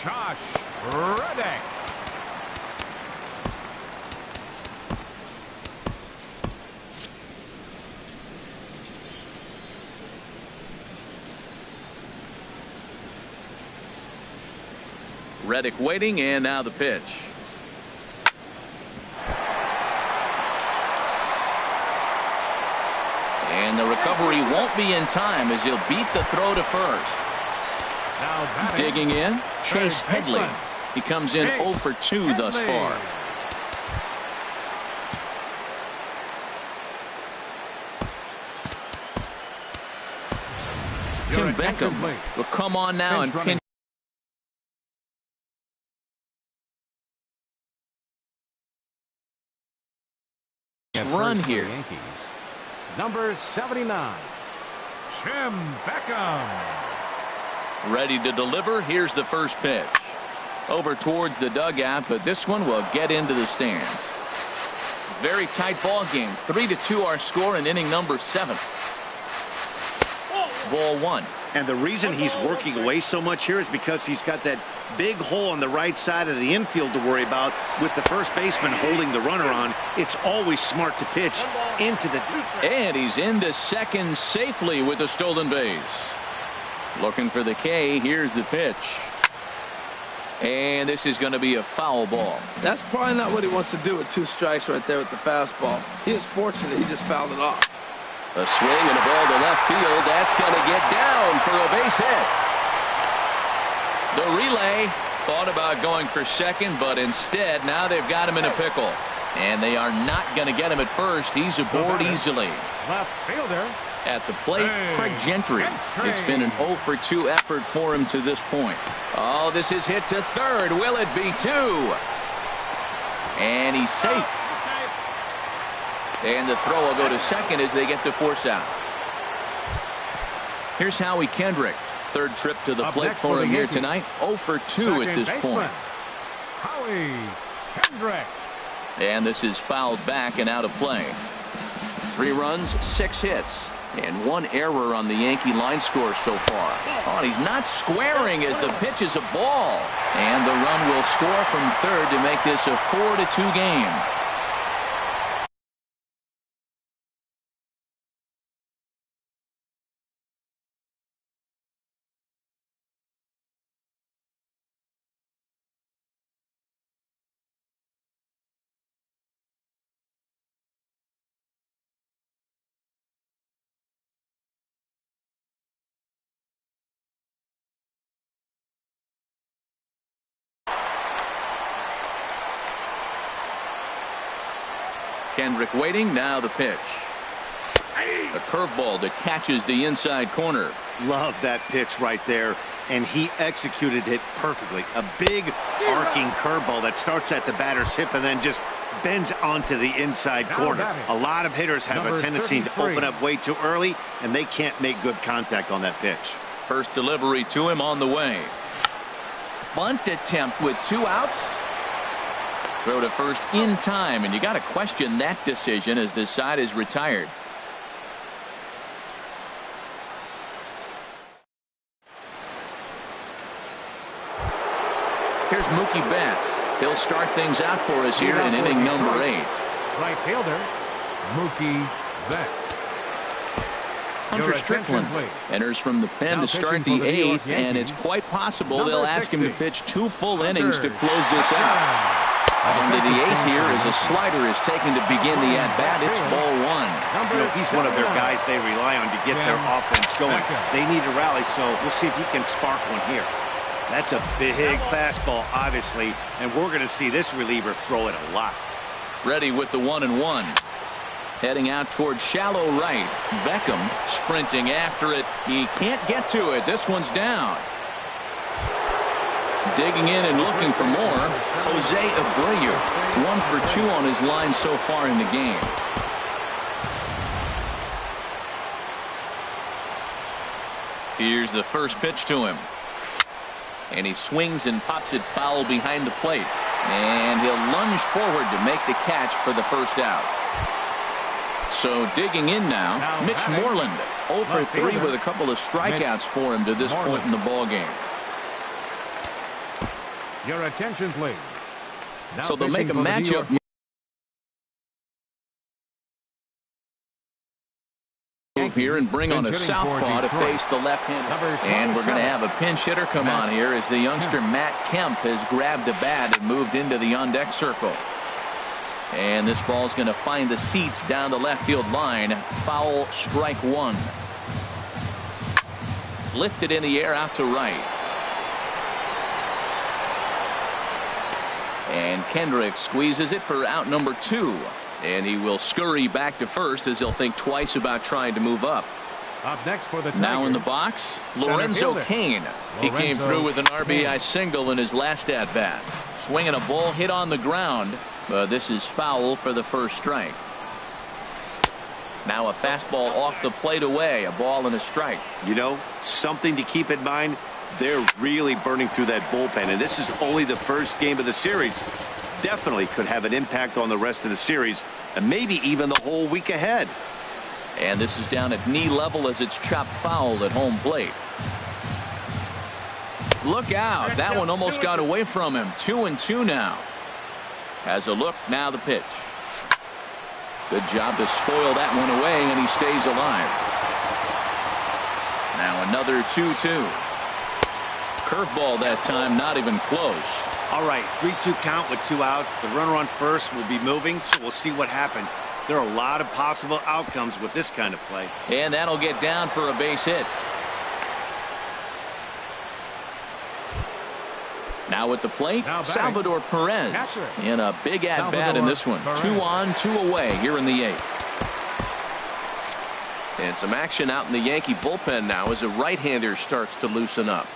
Josh Reddick. Reddick waiting, and now the pitch. And the recovery won't be in time as he'll beat the throw to first. Now digging in, Chase Headley. He comes in 0 for 2 thus far. Tim Beckham will come on now and pinch. Run here. Number 79, Tim Beckham. Ready to deliver. Here's the first pitch. Over towards the dugout, but this one will get into the stands. Very tight ball game. 3-2 our score in inning number 7. Ball 1. And the reason he's working away so much here is because he's got that big hole on the right side of the infield to worry about with the first baseman holding the runner on. It's always smart to pitch into the... And he's into second safely with a stolen base. Looking for the K. Here's the pitch. And this is going to be a foul ball. That's probably not what he wants to do with 2 strikes right there with the fastball. He is fortunate he just fouled it off. A swing and a ball to left field. That's going to get down for a base hit. The relay thought about going for second, but instead now they've got him in a pickle. And they are not going to get him at first. He's aboard easily. Left fielder. At the plate, Craig Gentry. It's been an 0 for 2 effort for him to this point. Oh, this is hit to third. Will it be 2? And he's safe. And the throw will go to second as they get the force out. Here's Howie Kendrick. Third trip to the plate for him here tonight. 0 for 2 at this point. Howie Kendrick. And this is fouled back and out of play. 3 runs, 6 hits, and 1 error on the Yankee line score so far. Oh, he's not squaring as the pitch is a ball. And the run will score from third to make this a 4-2 game. Kendrick waiting. Now the pitch. A curveball that catches the inside corner. Love that pitch right there, and he executed it perfectly. A big arcing curveball that starts at the batter's hip and then just bends onto the inside corner. A lot of hitters have a tendency to open up way too early, and they can't make good contact on that pitch. First delivery to him on the way. Bunt attempt with 2 outs. Throw to first in time, and you got to question that decision as this side is retired. Here's Mookie Betts. He'll start things out for us here in inning number 8. Right fielder, Mookie Betts. Hunter Strickland enters from the pen to start the 8th, and it's quite possible they'll ask him to pitch 2 full innings to close this out. On to the 8th here as a slider is taken to begin the at-bat. It's ball 1. You know, he's one of their guys they rely on to get their offense going. They need a rally, so we'll see if he can spark one here. That's a big fastball, obviously, and we're going to see this reliever throw it a lot. Ready with the 1-1. Heading out towards shallow right. Beckham sprinting after it. He can't get to it. This one's down. Digging in and looking for more. Jose Abreu. 1 for 2 on his line so far in the game. Here's the first pitch to him. And he swings and pops it foul behind the plate. And he'll lunge forward to make the catch for the first out. So digging in now, Mitch Moreland. 0 for 3 with a couple of strikeouts for him to this point in the ball game. Your attention, please. So they'll make a matchup move here and bring on a southpaw to face the left-hander. And we're going to have a pinch hitter come on here as the youngster Matt Kemp has grabbed the bat and moved into the on-deck circle. And this ball's going to find the seats down the left field line. Foul, strike 1. Lifted in the air out to right. And Kendrick squeezes it for out number 2. And he will scurry back to first as he'll think twice about trying to move up. Up next for the Tigers. Now in the box, Lorenzo Cain. He came through with an RBI single in his last at-bat. Swinging a ball hit on the ground. This is foul for the first strike. Now a fastball off the plate away. A ball and a strike. You know, something to keep in mind. They're really burning through that bullpen, and this is only the first game of the series. Definitely could have an impact on the rest of the series and maybe even the whole week ahead. And this is down at knee level as it's chopped foul at home plate. Look out. That one almost got away from him. 2-2 now. Has a look. Now the pitch. Good job to spoil that one away, and he stays alive. Now another 2-2. Curveball that time, not even close. All right, 3-2 count with 2 outs. The runner on first will be moving, so we'll see what happens. There are a lot of possible outcomes with this kind of play. And that'll get down for a base hit. Now at the plate, Salvador Perez in a big at-bat in this one. 2 on, 2 away here in the 8th. And some action out in the Yankee bullpen now as a right-hander starts to loosen up.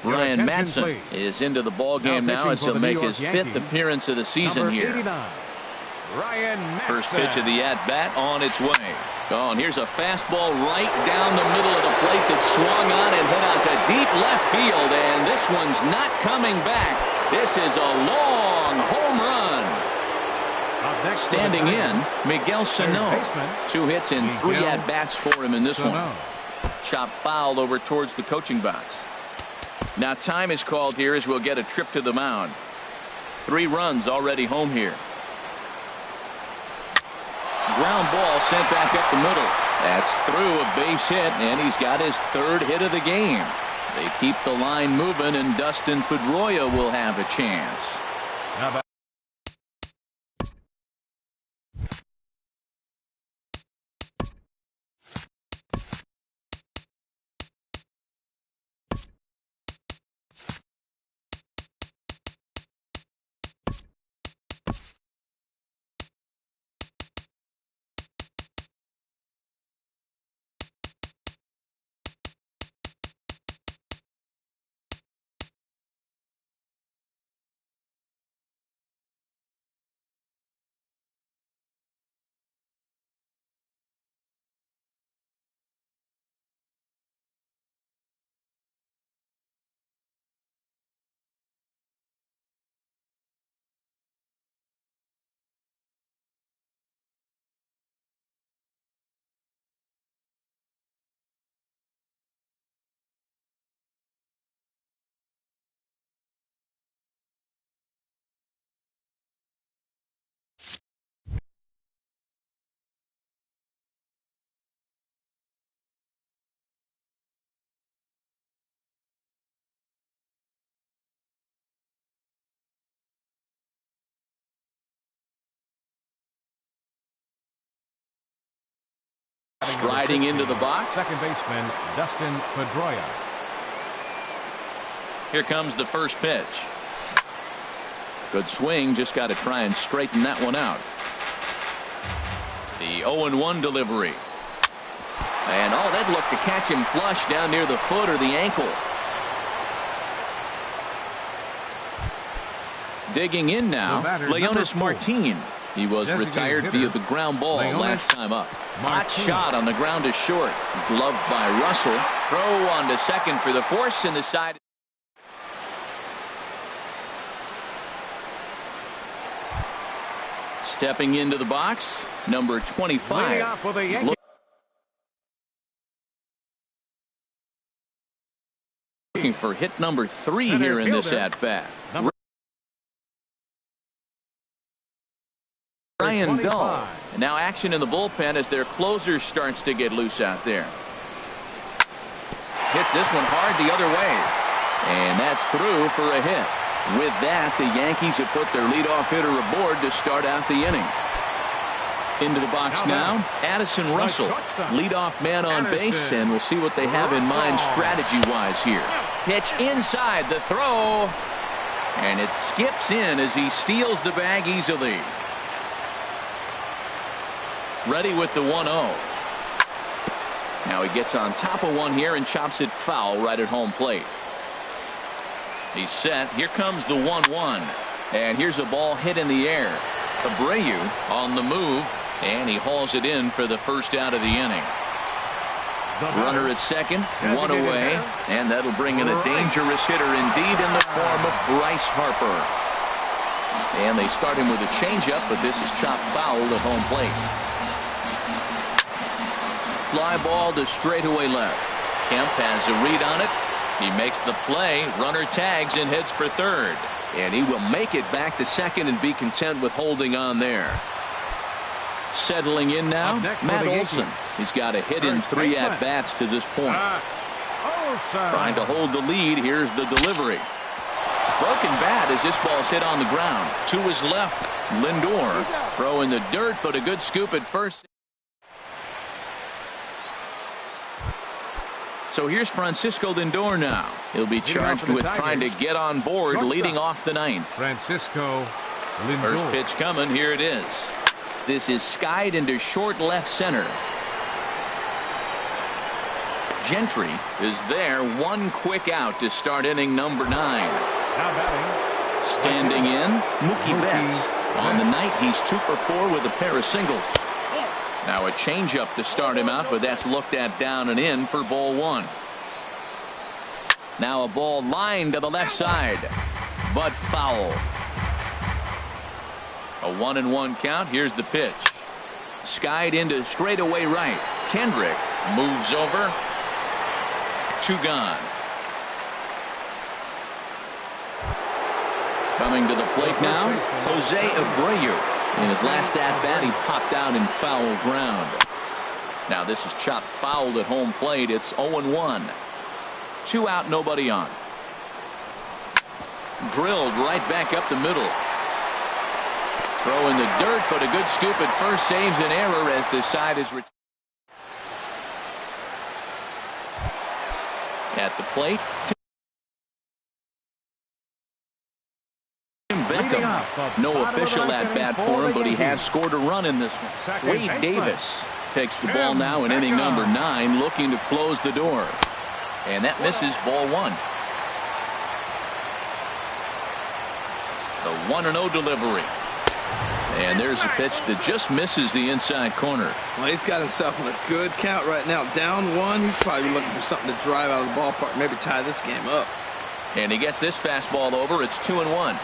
Ryan Madson is into the ball game now as he'll make his 5th appearance of the season here. First pitch of the at-bat on its way. Oh, and here's a fastball right down the middle of the plate that swung on and hit out to deep left field, and this one's not coming back. This is a long home run. Standing in, Miguel Sano. 2 hits and 3 at-bats for him in this one. Chopped foul over towards the coaching box. Now time is called here as we'll get a trip to the mound. 3 runs already home here. Ground ball sent back up the middle. That's through a base hit, and he's got his 3rd hit of the game. They keep the line moving, and Dustin Pedroia will have a chance. Striding into the box. Second baseman Dustin Pedroia. Here comes the first pitch. Good swing, just got to try and straighten that one out. The 0-1 delivery. And they'd look to catch him flush down near the foot or the ankle. Digging in now, Leonys Martin. He was retired via the ground ball last time up. Hot shot on the ground is short. Gloved by Russell. Throw on to second for the force in the side. Stepping into the box, number 25. He's looking for hit number 3 here in this at-bat. Ryan Dull. And now action in the bullpen as their closer starts to get loose out there. Hits this one hard the other way. And that's through for a hit. With that, the Yankees have put their leadoff hitter aboard to start out the inning. Into the box now, Addison Russell, leadoff man on base, and we'll see what they have in mind strategy-wise here. Pitch inside, the throw, and it skips in as he steals the bag easily. Ready with the 1-0. Now he gets on top of one here and chops it foul right at home plate. He's set. Here comes the 1-1. And here's a ball hit in the air. Abreu on the move, and he hauls it in for the first out of the inning. Runner at second, one away, and that'll bring in a dangerous hitter indeed in the form of Bryce Harper. And they start him with a changeup, but this is chopped foul at home plate. Fly ball to straightaway left. Kemp has a read on it. He makes the play, runner tags and heads for third. And he will make it back to second and be content with holding on there. Settling in now, Matt Olson. He's got a hit in 3 at-bats to this point. Trying to hold the lead. Here's the delivery. Broken bat as this ball's hit on the ground. To his left, Lindor. Throw in the dirt, but a good scoop at first. So here's Francisco Lindor now. He'll be charged with trying to get on board leading off the 9th. Francisco Lindor. First pitch coming. Here it is. This is skied into short left center. Gentry is there. One quick out to start inning number 9. Standing in, Mookie Betts. On the night, he's 2 for 4 with a pair of singles. Now a changeup to start him out, but that's looked at down and in for ball 1. Now a ball lined to the left side, but foul. A 1-1 count. Here's the pitch. Skied into straightaway right. Kendrick moves over. 2 gone. Coming to the plate now, Jose Abreu. In his last at-bat, he popped out in foul ground. Now this is chopped foul at home plate. It's 0-1. 2 out, nobody on. Drilled right back up the middle. Throw in the dirt, but a good scoop at first saves an error as the side is at the plate. No official at-bat for him, but he has scored a run in this one. Wade Davis takes the ball now in inning number 9, looking to close the door. And that misses ball 1. The 1-0 delivery. And there's a pitch that just misses the inside corner. Well, he's got himself in a good count right now. Down 1. He's probably looking for something to drive out of the ballpark, maybe tie this game up. And he gets this fastball over. It's 2-1.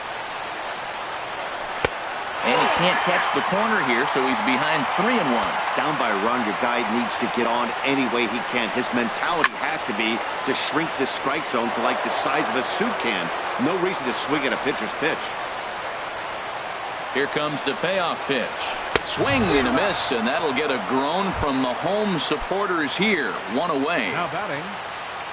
And he can't catch the corner here, so he's behind 3-1. Down by a run, your guy needs to get on any way he can. His mentality has to be to shrink the strike zone to like the size of a soup can. No reason to swing at a pitcher's pitch. Here comes the payoff pitch. Swing and a miss, and that'll get a groan from the home supporters here. 1 away. Now batting,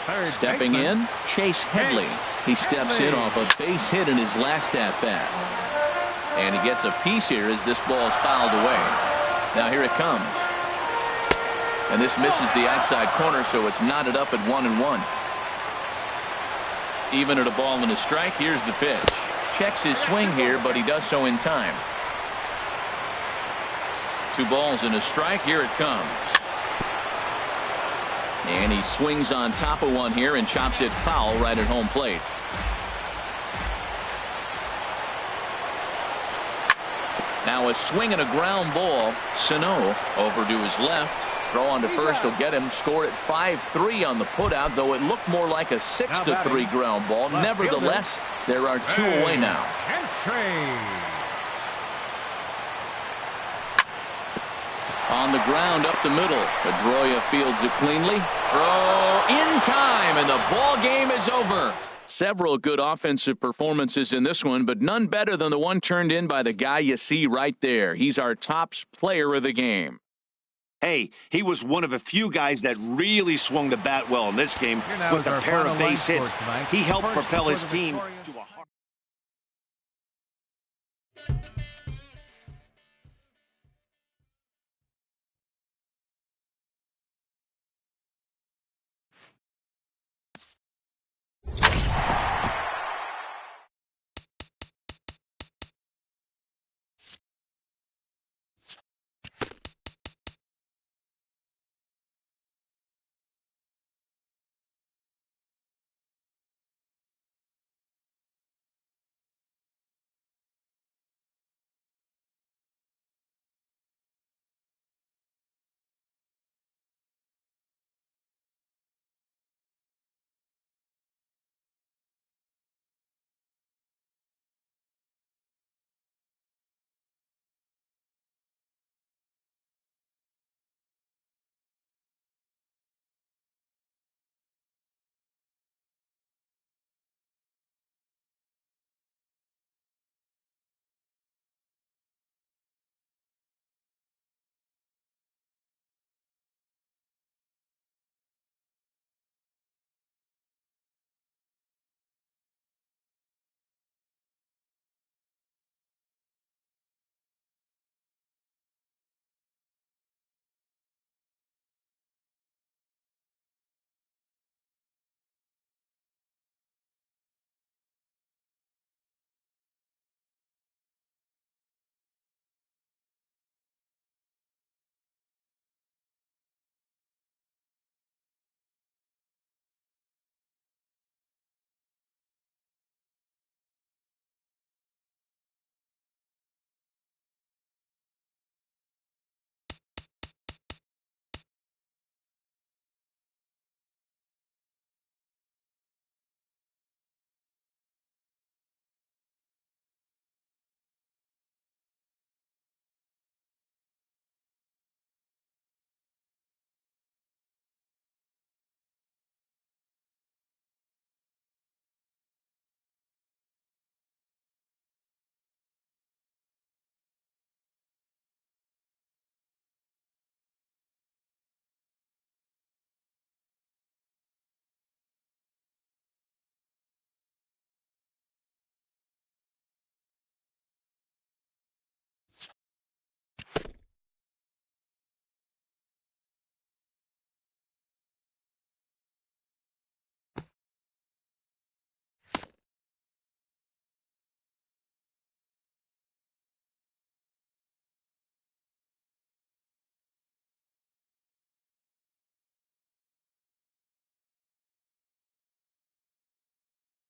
third Stepping baseman. in, Chase Headley. He steps in off a base hit in his last at-bat. And he gets a piece here as this ball is fouled away. Now here it comes. And this misses the outside corner, so it's knotted up at 1-1. Even at a ball and a strike, here's the pitch. Checks his swing here, but he does so in time. 2 balls and a strike. Here it comes. And he swings on top of one here and chops it foul right at home plate. Now a swing and a ground ball. Sano over to his left. Throw on to first will get him. Score at 5-3 on the putout, though it looked more like a 6-3 ground ball. Nevertheless, there are 2 away now. On the ground up the middle. Pedroia fields it cleanly. Throw in time, and the ball game is over. Several good offensive performances in this one, but none better than the one turned in by the guy you see right there. He's our top player of the game. Hey, he was one of a few guys that really swung the bat well in this game with a pair of base hits. He helped propel his team to a